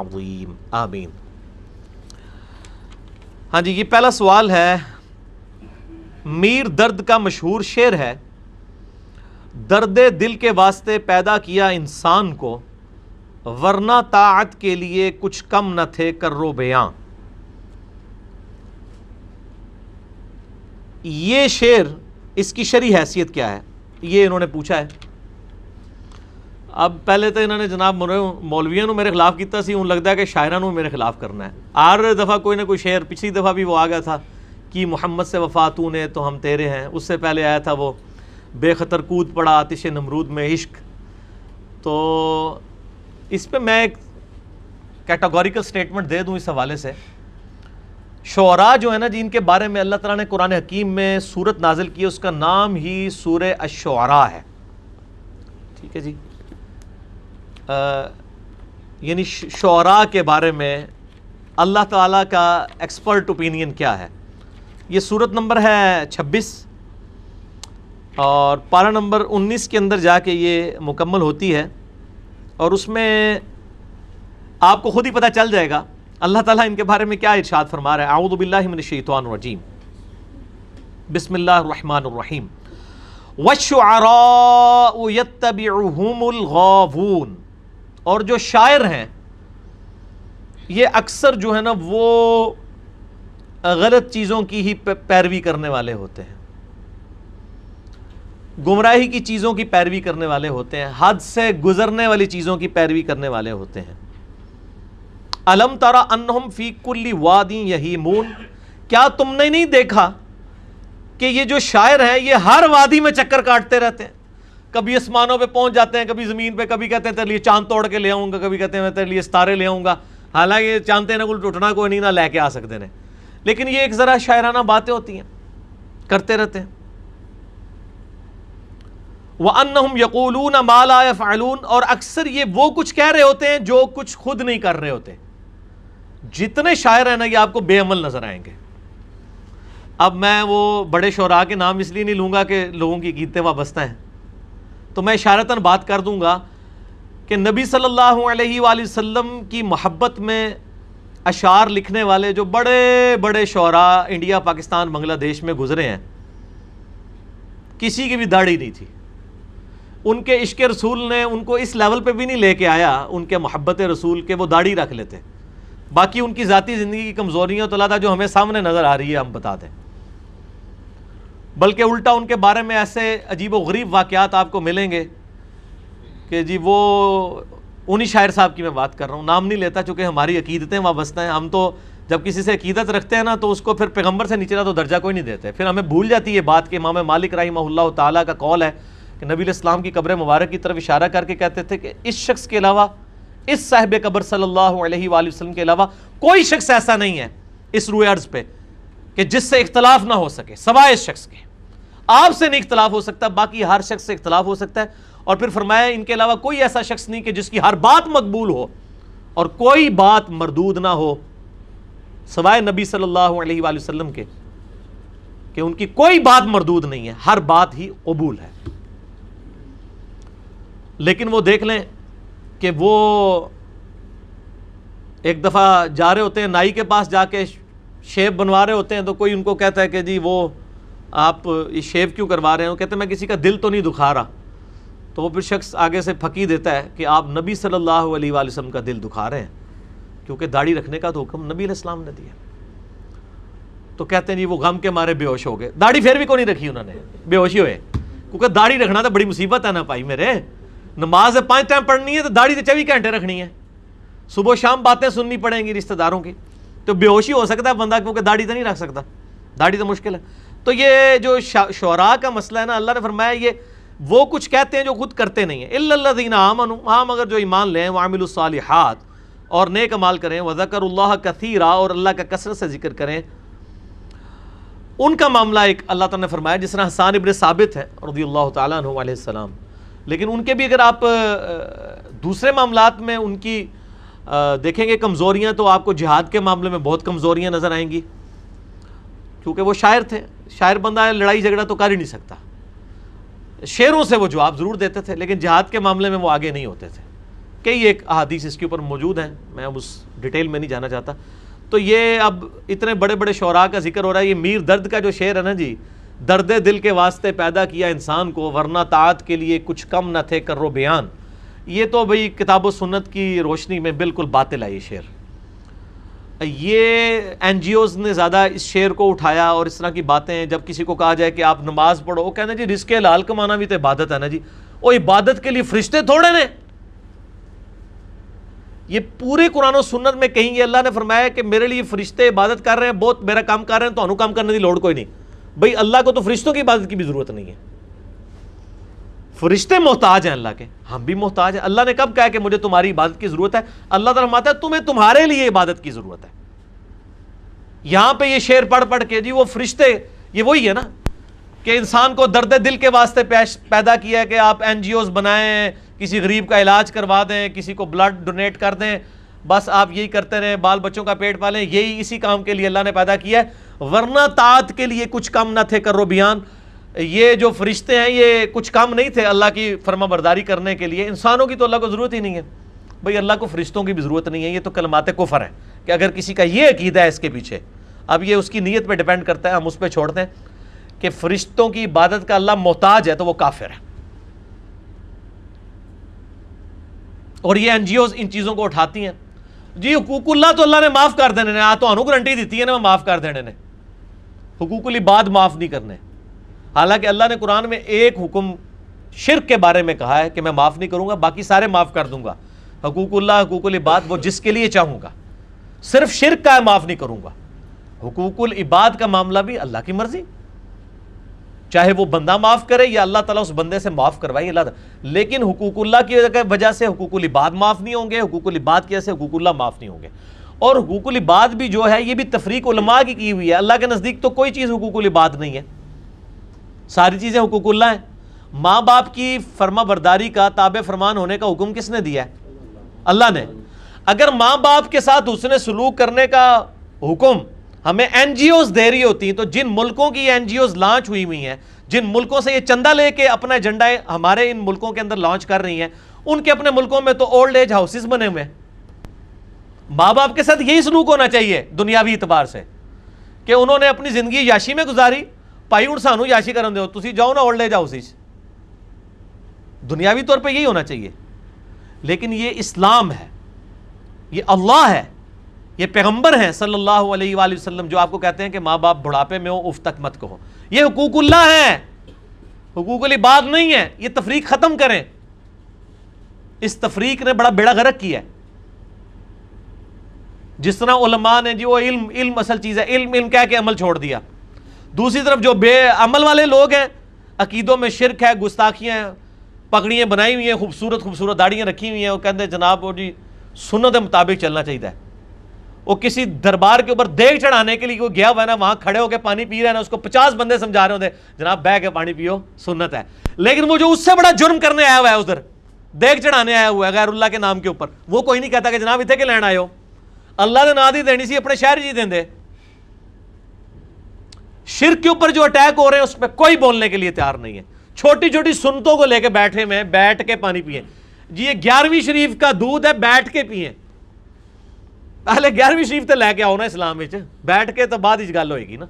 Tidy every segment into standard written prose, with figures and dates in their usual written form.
عظیم آمین۔ ہاں جی، یہ پہلا سوال ہے، میر درد کا مشہور شعر ہے، درد دل کے واسطے پیدا کیا انسان کو، ورنہ طاعت کے لیے کچھ کم نہ تھے کرو بیاں۔ یہ شعر، اس کی شرعی حیثیت کیا ہے، یہ انہوں نے پوچھا ہے۔ اب پہلے تو انہوں نے جناب مولویوں نے میرے خلاف کیتا سی، ان لگتا ہے کہ شاعروں نے میرے خلاف کرنا ہے۔ ہر دفعہ کوئی نہ کوئی شعر، پچھلی دفعہ بھی وہ آ گیا تھا کہ محمد سے وفا تو نے تو ہم تیرے ہیں، اس سے پہلے آیا تھا وہ بے خطر کود پڑا آتش نمرود میں عشق۔ تو اس پہ میں ایک کیٹاگوریکل سٹیٹمنٹ دے دوں اس حوالے سے، شعراء جو ہے نا جی، ان کے بارے میں اللہ تعالیٰ نے قرآن حکیم میں سورت نازل کی ہے، اس کا نام ہی سورہ الشعراء ہے، ٹھیک ہے جی۔ یعنی شعراء کے بارے میں اللہ تعالیٰ کا ایکسپرٹ اوپینین کیا ہے۔ یہ سورت نمبر ہے 26 اور پارہ نمبر 19 کے اندر جا کے یہ مکمل ہوتی ہے، اور اس میں آپ کو خود ہی پتہ چل جائے گا اللہ تعالیٰ ان کے بارے میں کیا ارشاد فرما رہا ہے۔ اعوذ باللہ من الشیطان الرجیم، بسم اللہ الرحمن الرحیم، وَالشُّعَرَاءُ يَتَّبِعُهُمُ الْغَاوُونَ، اور جو شاعر ہیں یہ اکثر جو ہے نا وہ غلط چیزوں کی ہی پیروی کرنے والے ہوتے ہیں، گمراہی کی چیزوں کی پیروی کرنے والے ہوتے ہیں، حد سے گزرنے والی چیزوں کی پیروی کرنے والے ہوتے ہیں۔ الم تری انہم فی کل واد یہیمون، کیا تم نے نہیں دیکھا کہ یہ جو شاعر ہیں یہ ہر وادی میں چکر کاٹتے رہتے ہیں، کبھی آسمانوں پہ پہنچ جاتے ہیں، کبھی زمین پہ، کبھی کہتے ہیں تیرے لیے چاند توڑ کے لے آؤں گا، کبھی کہتے ہیں میں تیرے لیے ستارے لے آؤں گا، حالانکہ چاندتے ہیں کوئی ٹوٹنا کوئی نہیں نہ لے کے آ سکتے ہیں، لیکن یہ ایک ذرا شاعرانہ باتیں ہوتی ہیں، کرتے رہتے ہیں۔ وَأَنَّهُمْ يَقُولُونَ مَا لَا يَفْعَلُونَ، اور اکثر یہ وہ کچھ کہہ رہے ہوتے ہیں جو کچھ خود نہیں کر رہے ہوتے۔ جتنے شاعر ہیں نا یہ آپ کو بے عمل نظر آئیں گے۔ اب میں وہ بڑے شعراء کے نام اس لیے نہیں لوں گا کہ لوگوں کی عقیدتیں وابستہ ہیں، تو میں اشارتاً بات کر دوں گا کہ نبی صلی اللہ علیہ وآلہ وسلم کی محبت میں اشعار لکھنے والے جو بڑے بڑے شعراء انڈیا، پاکستان، بنگلہ دیش میں گزرے ہیں، کسی کی بھی داڑھی نہیں تھی۔ ان کے عشق رسول نے ان کو اس لیول پہ بھی نہیں لے کے آیا، ان کے محبت رسول کے وہ داڑھی رکھ لیتے۔ باقی ان کی ذاتی زندگی کی کمزوریاں تو اللہ جو ہمیں سامنے نظر آ رہی ہے ہم بتا دیں، بلکہ الٹا ان کے بارے میں ایسے عجیب و غریب واقعات آپ کو ملیں گے کہ جی وہ انہی شاعر صاحب کی میں بات کر رہا ہوں، نام نہیں لیتا چونکہ ہماری عقیدتیں وابستہ ہیں۔ ہم تو جب کسی سے عقیدت رکھتے ہیں نا تو اس کو پھر پیغمبر سے نیچے تو درجہ کوئی نہیں دیتے، پھر ہمیں بھول جاتی ہے بات کہ امام مالک رحمہ اللہ تعالیٰ کا قول ہے کہ نبی علیہ السلام کی قبر مبارک کی طرف اشارہ کر کے کہتے تھے کہ اس شخص کے علاوہ، اس صاحب قبر صلی اللہ علیہ وآلہ وسلم کے علاوہ کوئی شخص ایسا نہیں ہے اس روئے ارض پہ کہ جس سے اختلاف نہ ہو سکے سوائے اس شخص کے۔ آپ سے نہیں اختلاف ہو سکتا، باقی ہر شخص سے اختلاف ہو سکتا ہے، اور پھر فرمایا ان کے علاوہ کوئی ایسا شخص نہیں کہ جس کی ہر بات مقبول ہو اور کوئی بات مردود نہ ہو سوائے نبی صلی اللہ علیہ وآلہ وسلم کے، کہ ان کی کوئی بات مردود نہیں ہے، ہر بات ہی قبول ہے۔ لیکن وہ دیکھ لیں کہ وہ ایک دفعہ جا رہے ہوتے ہیں نائی کے پاس، جا کے شیو بنوا رہے ہوتے ہیں، تو کوئی ان کو کہتا ہے کہ جی وہ آپ یہ شیو کیوں کروا رہے ہیں؟ وہ کہتے ہیں میں کسی کا دل تو نہیں دکھا رہا، تو وہ پھر شخص آگے سے پھکی دیتا ہے کہ آپ نبی صلی اللہ علیہ وآلہ وسلم کا دل دکھا رہے ہیں، کیونکہ داڑھی رکھنے کا تو حکم نبی علیہ السلام نے دیا۔ تو کہتے ہیں جی وہ غم کے مارے بے ہوش ہو گئے، داڑھی پھر بھی کوئی نہیں رکھی انہوں نے، بے ہوشی ہوئے، کیونکہ داڑھی رکھنا تو بڑی مصیبت ہے نا بھائی میرے، نماز 5 ٹائم پڑھنی ہے تو داڑھی تو 24 گھنٹے رکھنی ہے، صبح شام باتیں سننی پڑیں گی رشتہ داروں کی، تو بے ہوشی ہو سکتا ہے بندہ، کیونکہ داڑھی تو نہیں رکھ سکتا، داڑھی تو مشکل ہے۔ تو یہ جو شعراء کا مسئلہ ہے نا، اللہ نے فرمایا یہ وہ کچھ کہتے ہیں جو خود کرتے نہیں ہیں، الا الذین آمنوا، ہاں مگر جو ایمان لیں، وعملوا الصالحات، اور نیک عمال کریں، وذکروا اللہ کثیرا، اور اللہ کا کثرت سے ذکر کریں، ان کا معاملہ ایک اللہ تعالیٰ نے فرمایا جس طرح حسان ابن ثابت ہے رضی اللہ تعالیٰ عنہ علیہ السلام، لیکن ان کے بھی اگر آپ دوسرے معاملات میں ان کی دیکھیں گے کمزوریاں، تو آپ کو جہاد کے معاملے میں بہت کمزوریاں نظر آئیں گی، کیونکہ وہ شاعر تھے، شاعر بندہ لڑائی جھگڑا تو کر ہی نہیں سکتا، شعروں سے وہ جواب ضرور دیتے تھے لیکن جہاد کے معاملے میں وہ آگے نہیں ہوتے تھے، کئی ایک احادیث اس کے اوپر موجود ہیں، میں اب اس ڈیٹیل میں نہیں جانا چاہتا. تو یہ اب اتنے بڑے بڑے شعراء کا ذکر ہو رہا ہے. یہ میر درد کا جو شعر ہے نا جی، درد دل کے واسطے پیدا کیا انسان کو، ورنہ طاعت کے لیے کچھ کم نہ تھے کرو بیان. یہ تو بھئی کتاب و سنت کی روشنی میں بالکل باطل ہے یہ شعر. یہ این جی اوز نے زیادہ اس شعر کو اٹھایا اور اس طرح کی باتیں. جب کسی کو کہا جائے کہ آپ نماز پڑھو، وہ کہتے ہیں جی رزق حلال کمانا بھی تو عبادت ہے نا جی. وہ عبادت کے لیے فرشتے تھوڑے نے. یہ پورے قرآن و سنت میں کہیں گے اللہ نے فرمایا کہ میرے لیے فرشتے عبادت کر رہے ہیں، بہت میرا کام کر رہے ہیں، تو انہوں کام کرنے کی لوڑ کوئی نہیں. بھئی اللہ کو تو فرشتوں کی عبادت کی بھی ضرورت نہیں ہے. فرشتے محتاج ہیں اللہ کے، ہم بھی محتاج ہیں. اللہ نے کب کہا کہ مجھے تمہاری عبادت کی ضرورت ہے؟ اللہ تعالیٰ فرماتا ہے تمہیں تمہارے لیے عبادت کی ضرورت ہے. یہاں پہ یہ شعر پڑھ پڑھ کے جی وہ فرشتے، یہ وہی ہے نا کہ انسان کو درد دل کے واسطے پیدا کیا ہے کہ آپ این جی اوز بنائیں، کسی غریب کا علاج کروا دیں، کسی کو بلڈ ڈونیٹ کر دیں، بس آپ یہی کرتے رہیں، بال بچوں کا پیٹ پالیں. یہی اسی کام کے لیے اللہ نے پیدا کیا ہے، ورنہ طاعت کے لیے کچھ کم نہ تھے کرو بیان. یہ جو فرشتے ہیں یہ کچھ کم نہیں تھے اللہ کی فرما برداری کرنے کے لیے. انسانوں کی تو اللہ کو ضرورت ہی نہیں ہے. بھئی اللہ کو فرشتوں کی بھی ضرورت نہیں ہے. یہ تو کلمات کفر ہیں کہ اگر کسی کا یہ عقیدہ ہے اس کے پیچھے، اب یہ اس کی نیت پہ ڈیپینڈ کرتا ہے، ہم اس پہ چھوڑتے ہیں کہ فرشتوں کی عبادت کا اللہ محتاج ہے تو وہ کافر ہے. اور یہ این جی اوز ان چیزوں کو اٹھاتی ہیں. جی حقوق اللہ تو اللہ نے معاف کر دینے نے، تو انہوں گارنٹی دیتی ہے نا معاف کر دینے نے. حقوق العباد معاف نہیں کرنے. حالانکہ اللہ نے قرآن میں ایک حکم شرک کے بارے میں کہا ہے کہ میں معاف نہیں کروں گا، باقی سارے معاف کر دوں گا. حقوق اللہ، حقوق العباد وہ جس کے لیے چاہوں گا. صرف شرک کا معاف نہیں کروں گا. حقوق العباد کا معاملہ بھی اللہ کی مرضی، چاہے وہ بندہ معاف کرے یا اللہ تعالیٰ اس بندے سے معاف کروائے اللہ تعالیٰ. لیکن حقوق اللہ کی وجہ سے حقوق العباد معاف نہیں ہوں گے، حقوق العباد کی وجہ سے حقوق اللہ معاف نہیں ہوں گے. اور حقوق العباد بھی جو ہے یہ بھی تفریق علماء کی ہوئی ہے. اللہ کے نزدیک تو کوئی چیز حقوق العباد نہیں ہے، ساری چیزیں حقوق اللہ ہیں. ماں باپ کی فرما برداری کا تابع فرمان ہونے کا حکم کس نے دیا ہے؟ اللہ نے. اگر ماں باپ کے ساتھ حسن سلوک کرنے کا حکم ہمیں این جی اوز دے رہی ہوتی ہیں، تو جن ملکوں کی این جی اوز لانچ ہوئی ہوئی ہیں، جن ملکوں سے یہ چندہ لے کے اپنا ایجنڈا ہمارے ان ملکوں کے اندر لانچ کر رہی ہیں، ان کے اپنے ملکوں میں تو اولڈ ایج ہاؤسز بنے ہوئے ہیں. ماں باپ کے ساتھ یہی سلوک ہونا چاہیے دنیاوی اعتبار سے کہ انہوں نے اپنی زندگی یاشی میں گزاری، پائی ہوں سانو یاشی کرن دیو، تسی جاؤ نا اولڈ ایج ہاؤسز. دنیاوی طور پہ یہی ہونا چاہیے. لیکن یہ اسلام ہے، یہ اللہ ہے، یہ پیغمبر ہیں صلی اللہ علیہ وآلہ وسلم جو آپ کو کہتے ہیں کہ ماں باپ بڑھاپے میں ہو اف تک مت کہو. یہ حقوق اللہ ہے، حقوق العباد نہیں ہے. یہ تفریق ختم کریں. اس تفریق نے بڑا بیڑا غرق کیا ہے. جس طرح علماء نے جی وہ علم اصل چیز ہے، علم کہہ کے عمل چھوڑ دیا. دوسری طرف جو بے عمل والے لوگ ہیں، عقیدوں میں شرک ہے، گستاخیاں ہیں، پگڑیاں بنائی ہوئی ہیں، خوبصورت داڑیاں رکھی ہوئی ہیں، وہ کہتے ہیں جناب وہ جی سنت کے مطابق چلنا چاہیے. وہ کسی دربار کے اوپر دیگ چڑھانے کے لیے وہ گیا ہوا ہے نا، وہاں کھڑے ہو کے پانی پی رہا ہے نا، اس کو 50 بندے سمجھا رہے ہوتے ہیں جناب بہ کے پانی پیو سنت ہے. لیکن وہ جو اس سے بڑا جرم کرنے آیا ہوا ہے، ادھر دیگ چڑھانے آیا ہوا ہے غیر اللہ کے نام کے اوپر، وہ کوئی نہیں کہتا کہ جناب اتنے کے لین آئے ہو. اللہ نے نہ دی دینی سی اپنے شہر جی دیں. شرک کے اوپر جو اٹیک ہو رہے ہیں اس پہ کوئی بولنے کے لیے تیار نہیں ہے. چھوٹی چھوٹی سنتوں کو لے کے بیٹھے میں بیٹھ کے پانی پیئیں. جی یہ 11ویں شریف کا دودھ ہے، بیٹھ کے پیئیں. پہلے 11ویں شریف تو لے کے آؤ نا اسلام میں، بیٹھ کے تو بعد ہی گل ہوئے گی نا.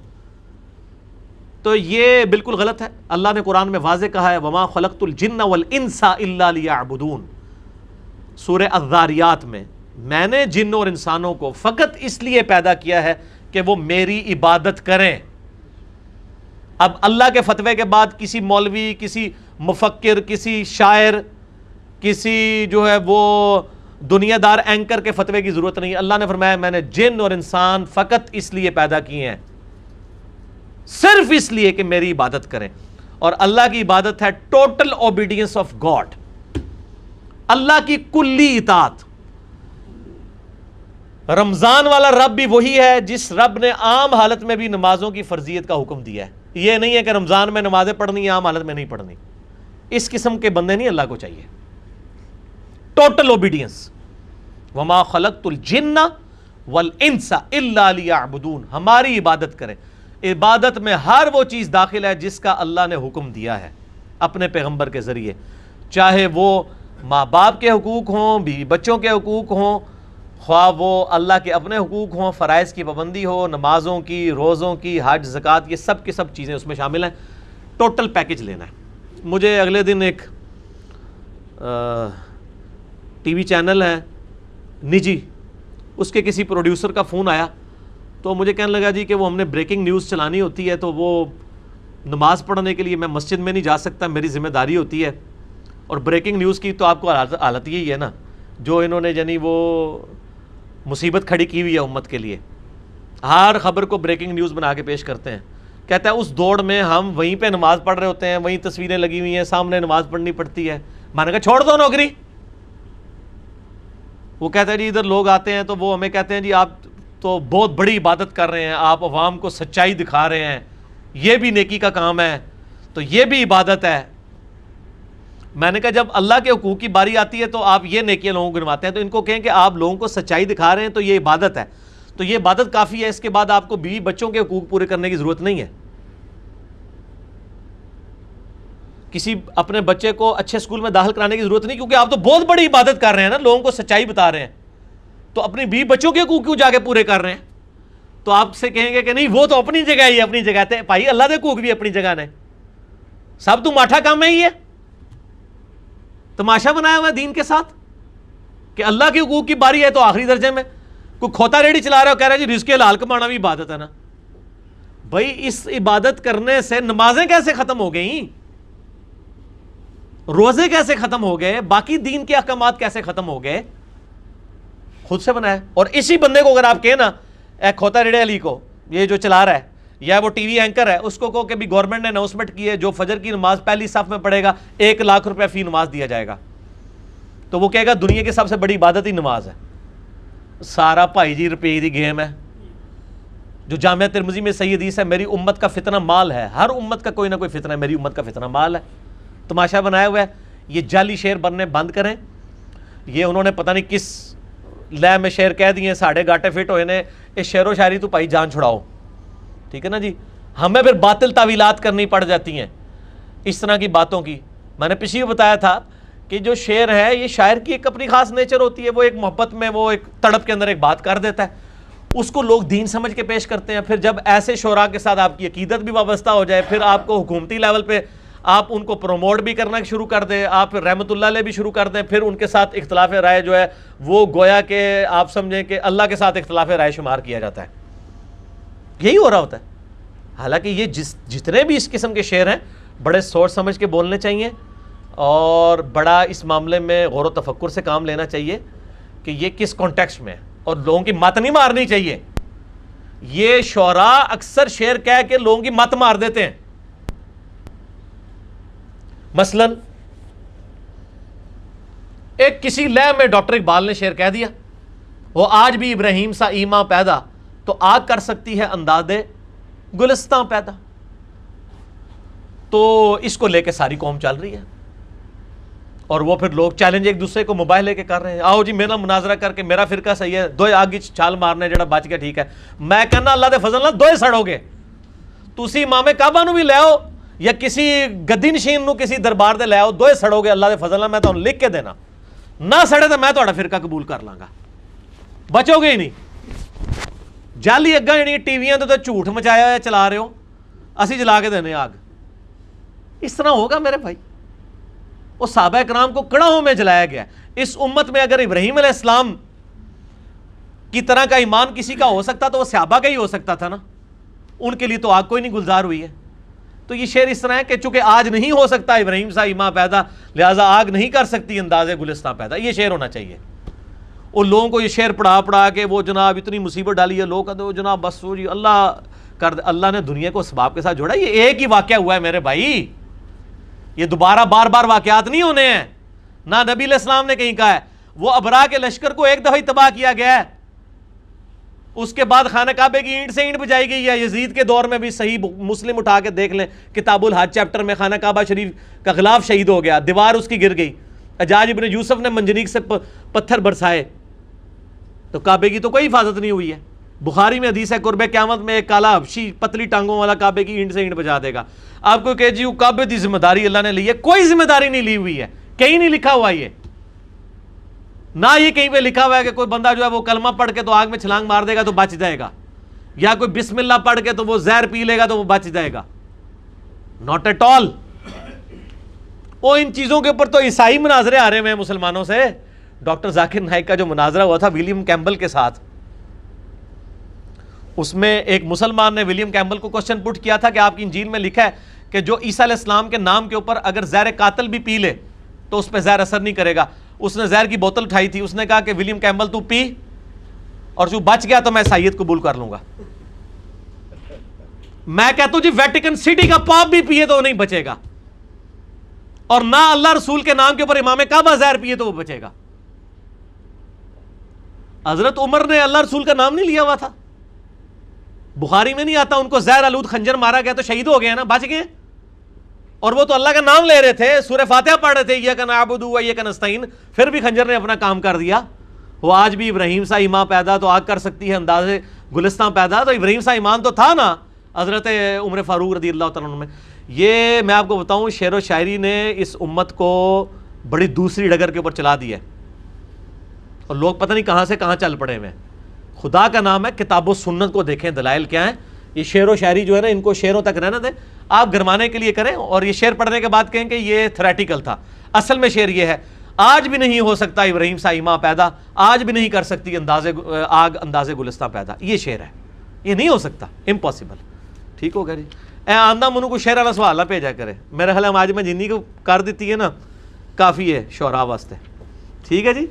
تو یہ بالکل غلط ہے. اللہ نے قرآن میں واضح کہا ہے وَمَا خَلَقْتُ الْجِنَّ وَالْإِنسَ إِلَّا لِيَعْبُدُونَ. سورہ الذاریات میں نے جن اور انسانوں کو فقط اس لیے پیدا کیا ہے کہ وہ میری عبادت کریں. اب اللہ کے فتوے کے بعد کسی مولوی، کسی مفکر، کسی شاعر، کسی جو ہے وہ دنیا دار اینکر کے فتوے کی ضرورت نہیں. اللہ نے فرمایا میں نے جن اور انسان فقط اس لیے پیدا کیے ہیں، صرف اس لیے کہ میری عبادت کریں. اور اللہ کی عبادت ہے ٹوٹل اوبیڈینس آف گاڈ، اللہ کی کلی اطاعت. رمضان والا رب بھی وہی ہے جس رب نے عام حالت میں بھی نمازوں کی فرضیت کا حکم دیا ہے. یہ نہیں ہے کہ رمضان میں نمازیں پڑھنی عام حالت میں نہیں پڑھنی. اس قسم کے بندے نہیں اللہ کو چاہیے. Total obedience. وما خلقت الجن والانس الا لیعبدون. ہماری عبادت کریں. عبادت میں ہر وہ چیز داخل ہے جس کا اللہ نے حکم دیا ہے اپنے پیغمبر کے ذریعے، چاہے وہ ماں باپ کے حقوق ہوں، بیوی بچوں کے حقوق ہوں، خواہ وہ اللہ کے اپنے حقوق ہوں، فرائض کی پابندی ہو، نمازوں کی، روزوں کی، حج، زکوٰۃ، یہ سب کی سب چیزیں اس میں شامل ہیں. ٹوٹل پیکج لینا ہے. مجھے اگلے دن ایک ٹی وی چینل ہے نجی، اس کے کسی پروڈیوسر کا فون آیا تو مجھے کہنے لگا جی کہ وہ ہم نے بریکنگ نیوز چلانی ہوتی ہے، تو وہ نماز پڑھنے کے لیے میں مسجد میں نہیں جا سکتا، میری ذمہ داری ہوتی ہے. اور بریکنگ نیوز کی تو آپ کو حالت یہی ہے نا، جو انہوں نے یعنی وہ مصیبت کھڑی کی ہوئی ہے امت کے لیے، ہر خبر کو بریکنگ نیوز بنا کے پیش کرتے ہیں. کہتا ہے اس دوڑ میں ہم وہیں پہ نماز پڑھ رہے ہوتے ہیں، وہیں تصویریں لگی ہوئی ہیں، سامنے نماز پڑھنی پڑتی ہے. میں نے کہا چھوڑ دو نوکری. وہ کہتا ہے جی ادھر لوگ آتے ہیں تو وہ ہمیں کہتے ہیں جی آپ تو بہت بڑی عبادت کر رہے ہیں، آپ عوام کو سچائی دکھا رہے ہیں، یہ بھی نیکی کا کام ہے، تو یہ بھی عبادت ہے. میں نے کہا جب اللہ کے حقوق کی باری آتی ہے تو آپ یہ نیکیاں لوگوں کو گنواتے ہیں، تو ان کو کہیں کہ آپ لوگوں کو سچائی دکھا رہے ہیں تو یہ عبادت ہے، تو یہ عبادت کافی ہے، اس کے بعد آپ کو بیوی بچوں کے حقوق پورے کرنے کی ضرورت نہیں ہے. کسی اپنے بچے کو اچھے اسکول میں داخل کرانے کی ضرورت نہیں، کیونکہ آپ تو بہت بڑی عبادت کر رہے ہیں نا، لوگوں کو سچائی بتا رہے ہیں، تو اپنی بیوی بچوں کے حقوق کیوں جا کے پورے کر رہے ہیں؟ تو آپ سے کہیں گے کہ نہیں وہ تو اپنی جگہ ہی اپنی جگہ تھے. بھائی اللہ دے حقوق بھی اپنی جگہ نے، سب تو ماٹھا کام ہے ہی ہے، تماشا بنایا ہوا ہے دین کے ساتھ کہ اللہ کے حقوق کی باری ہے تو آخری درجے میں کوئی کھوتا ریڑھی چلا رہا ہے اور کہہ رہا ہے جی رزق حلال کمانا بھی عبادت ہے نا. بھائی اس عبادت کرنے سے نمازیں کیسے ختم ہو گئیں، روزے کیسے ختم ہو گئے، باقی دین کے احکامات کیسے ختم ہو گئے؟ خود سے بنایا. اور اسی بندے کو اگر آپ کہیں نا اے کھوتا ریڑے علی کو، یہ جو چلا رہا ہے یا وہ ٹی وی اینکر ہے، اس کو کہو کہ بھی گورنمنٹ نے اناؤنسمنٹ کی ہے جو فجر کی نماز پہلی صف میں پڑھے گا 1,00,000 روپے فی نماز دیا جائے گا، تو وہ کہے گا دنیا کی سب سے بڑی عبادت ہی نماز ہے. سارا بھائی جی روپے دی گیم ہے. جو جامعہ ترمذی میں صحیح حدیث ہے، میری امت کا فتنہ مال ہے، ہر امت کا کوئی نہ کوئی فتنہ ہے، میری امت کا فتنہ مال ہے. تماشا بنایا ہوا ہے. یہ جعلی شعر بننے بند کریں. یہ انہوں نے پتہ نہیں کس لے میں شعر کہہ دیے، ساڑھے گاٹے فٹ ہوئے نے، اس شعر و شاعری تو بھائی جان چھڑاؤ، ٹھیک ہے نا جی. ہمیں پھر باطل تعویلات کرنی پڑ جاتی ہیں اس طرح کی باتوں کی. میں نے پچھلی بتایا تھا کہ جو شعر ہے یہ شاعر کی ایک اپنی خاص نیچر ہوتی ہے، وہ ایک محبت میں وہ ایک تڑپ کے اندر ایک بات کر دیتا ہے، اس کو لوگ دین سمجھ کے پیش کرتے ہیں. پھر جب ایسے شعراء کے ساتھ آپ کی عقیدت بھی وابستہ ہو جائے، پھر آپ کو حکومتی لیول پہ آپ ان کو پروموٹ بھی کرنا شروع کر دیں، آپ رحمت اللہ علیہ بھی شروع کر دیں، پھر ان کے ساتھ اختلاف رائے جو ہے وہ گویا کہ آپ سمجھیں کہ اللہ کے ساتھ اختلاف رائے شمار کیا جاتا ہے. یہی ہو رہا ہوتا ہے. حالانکہ یہ جتنے بھی اس قسم کے شعر ہیں بڑے سوچ سمجھ کے بولنے چاہیے اور بڑا اس معاملے میں غور و تفکر سے کام لینا چاہیے کہ یہ کس کانٹیکسٹ میں ہے، اور لوگوں کی مت نہیں مارنی چاہیے. یہ شعراء اکثر شعر کہہ کے لوگوں کی مت مار دیتے ہیں. مثلا ایک کسی لے میں ڈاکٹر اقبال نے شعر کہہ دیا، وہ آج بھی ابراہیم سا ایماں پیدا تو آگ کر سکتی ہے انداز گلستاں پیدا. تو اس کو لے کے ساری قوم چل رہی ہے، اور وہ پھر لوگ چیلنج ایک دوسرے کو موبائل لے کے کر رہے ہیں، آؤ جی میرا مناظرہ کر کے میرا فرقہ صحیح ہے، دوئے آگی چھال مارنے جڑا بچ گیا ٹھیک ہے. میں کہنا اللہ دے فضل نال دوئے سڑو گے. تسی امام کعبہ نو بھی لے آؤ یا کسی گدی نشین نو کسی دربار دے لے آؤ، دوئے سڑو گے اللہ دے فضل نال. میں تو لکھ کے دینا، نہ سڑے تو میں تہاڈا فرقہ قبول کر لاں گا، بچو گے ہی نہیں. جعلی اگاں جڑیاں ٹی ویاں تے جھوٹ مچایا ہوا چلا رہے ہو، اسی جلا کے دینے آگ. اس طرح ہوگا میرے بھائی. وہ صحابہ کرام کو کڑاہوں میں جلایا گیا. اس امت میں اگر ابراہیم علیہ السلام کی طرح کا ایمان کسی کا ہو سکتا تو وہ صحابہ کا ہی ہو سکتا تھا نا. ان کے لیے تو آگ کوئی نہیں گلزار ہوئی ہے. تو یہ شعر اس طرح ہے کہ چونکہ آج نہیں ہو سکتا ابراہیم سا ایمان پیدا، لہٰذا آگ نہیں کر سکتی انداز گلستان پیدا. یہ شعر ہونا چاہیے. اور لوگوں کو یہ شعر پڑھا کے وہ جناب اتنی مصیبت ڈالی ہے، لوگ کہتے ہیں جناب بس وہ جی اللہ کر دے. اللہ نے دنیا کو اسباب کے ساتھ جوڑا. یہ ایک ہی واقعہ ہوا ہے میرے بھائی، یہ دوبارہ بار بار واقعات نہیں ہونے ہیں. نہ نبی علیہ السلام نے کہیں کہا ہے. وہ ابرا کے لشکر کو ایک دفعہ ہی تباہ کیا گیا ہے، اس کے بعد خانہ کعبے کی اینٹ سے اینٹ بجائی گئی ہے. یزید کے دور میں بھی صحیح مسلم اٹھا کے دیکھ لیں، کتاب الحج چیپٹر میں خانہ کعبہ شریف کا غلاف شہید ہو گیا، دیوار اس کی گر گئی. حجاج ابن یوسف نے منجنیق سے پتھر برسائے، تو کعبے کی تو کوئی حفاظت نہیں ہوئی ہے. بخاری میں حدیث ہے قرب قیامت میں ایک کالا حبشی پتلی ٹانگوں والا کعبے کی اینٹ سے اینٹ بجا دے گا. آپ کو کہ جی کعبے کی ذمہ داری اللہ نے لی ہے، کوئی ذمہ داری نہیں لی ہوئی ہے، کہیں نہیں لکھا ہوا یہ. نہ یہ کہیں پہ لکھا ہوا ہے کہ کوئی بندہ جو ہے وہ کلمہ پڑھ کے تو آگ میں چھلانگ مار دے گا تو بچ جائے گا، یا کوئی بسم اللہ پڑھ کے تو وہ زہر پی لے گا تو وہ بچ جائے گا. Not at all. وہ ان چیزوں کے اوپر تو عیسائی مناظرے آ رہے ہیں مسلمانوں سے. ڈاکٹر ذاکر نائک کا جو مناظرہ ہوا تھا ولیم کیمبل کے ساتھ، اس میں ایک مسلمان نے ولیم کیمبل کو کوشچن پٹ کیا تھا کہ آپ کی انجیل میں لکھا ہے کہ جو عیسیٰ علیہ السلام کے نام کے اوپر اگر زہر قاتل بھی پی لے تو اس پہ زہر اثر نہیں کرے گا. اس نے زہر کی بوتل اٹھائی تھی، اس نے کہا کہ ولیم کیمبل تو پی، اور جو بچ گیا تو میں عیسائیت قبول کر لوں گا. میں کہتا ہوں جی ویٹیکن سٹی کا پاپ بھی پیے تو وہ نہیں بچے گا، اور نہ اللہ رسول کے نام کے اوپر امام کعبہ زہر پیے تو وہ بچے گا. حضرت عمر نے اللہ رسول کا نام نہیں لیا ہوا تھا؟ بخاری میں نہیں آتا ان کو زہر آلود خنجر مارا گیا تو شہید ہو گئے نا، بچ گئے. اور وہ تو اللہ کا نام لے رہے تھے، سورہ فاتحہ پڑھ رہے تھے، ایاک نعبد و ایاک نستعین، پھر بھی خنجر نے اپنا کام کر دیا. وہ آج بھی ابراہیم سا ایمان پیدا تو آگ کر سکتی ہے انداز گلستان پیدا، تو ابراہیم سا ایمان تو تھا نا حضرت عمر فاروق رضی اللہ تعالیٰ عنہ میں. یہ میں آپ کو بتاؤں شعر و شاعری نے اس امت کو بڑی دوسری ڈگر کے اوپر چلا دیا ہے، اور لوگ پتہ نہیں کہاں سے کہاں چل پڑے ہوئے ہیں. خدا کا نام ہے، کتاب و سنت کو دیکھیں، دلائل کیا ہیں. یہ شعر و شاعری جو ہے نا ان کو شعروں تک رہنا دیں، آپ گرمانے کے لیے کریں، اور یہ شعر پڑھنے کے بعد کہیں کہ یہ تھریٹیکل تھا. اصل میں شعر یہ ہے، آج بھی نہیں ہو سکتا ابراہیم سا ایمان پیدا، آج بھی نہیں کر سکتی آگ انداز گلستان پیدا. یہ شعر ہے، یہ نہیں ہو سکتا، امپاسبل. ٹھیک ہوگا جی. اے آندہ منو کو شعر والا سوال نہ بھیجا کرے. میرا خیال ہے آج میں جنی کو کر دیتی ہے نا کافی ہے شعراء واسطے. ٹھیک ہے جی.